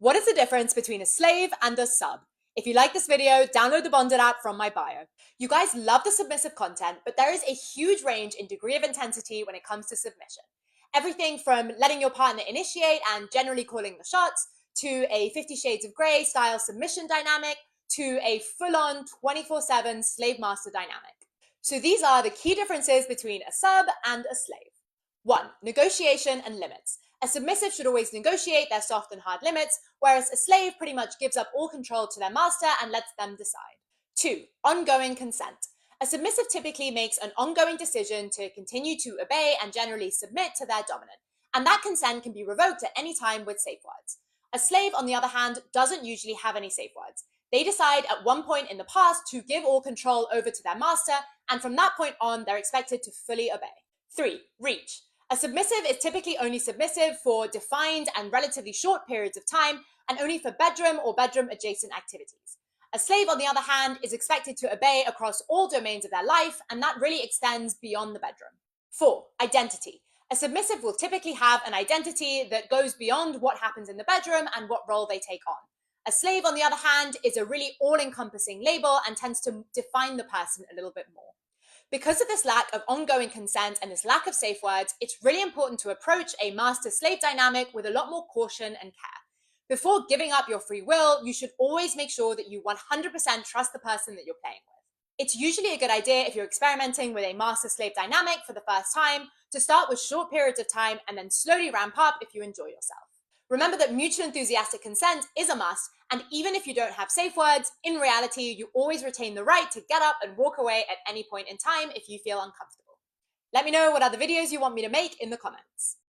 What is the difference between a slave and a sub? If you like this video, download the Bonded app from my bio. You guys love the submissive content, but there is a huge range in degree of intensity when it comes to submission. Everything from letting your partner initiate and generally calling the shots, to a 50 Shades of Grey style submission dynamic, to a full-on 24/7 slave-master dynamic. So these are the key differences between a sub and a slave. 1. Negotiation and limits. A submissive should always negotiate their soft and hard limits, whereas a slave pretty much gives up all control to their master and lets them decide. 2. Ongoing consent. A submissive typically makes an ongoing decision to continue to obey and generally submit to their dominant, and that consent can be revoked at any time with safe words. A slave, on the other hand, doesn't usually have any safe words. They decide at one point in the past to give all control over to their master, and from that point on, they're expected to fully obey. 3. Reach. A submissive is typically only submissive for defined and relatively short periods of time, and only for bedroom or bedroom-adjacent activities. A slave, on the other hand, is expected to obey across all domains of their life, and that really extends beyond the bedroom. 4. Identity. A submissive will typically have an identity that goes beyond what happens in the bedroom and what role they take on. A slave, on the other hand, is a really all-encompassing label and tends to define the person a little bit more. Because of this lack of ongoing consent and this lack of safe words, it's really important to approach a master-slave dynamic with a lot more caution and care. Before giving up your free will, you should always make sure that you 100% trust the person that you're playing with. It's usually a good idea if you're experimenting with a master-slave dynamic for the first time to start with short periods of time and then slowly ramp up if you enjoy yourself. Remember that mutual enthusiastic consent is a must, and even if you don't have safe words, in reality, you always retain the right to get up and walk away at any point in time if you feel uncomfortable. Let me know what other videos you want me to make in the comments.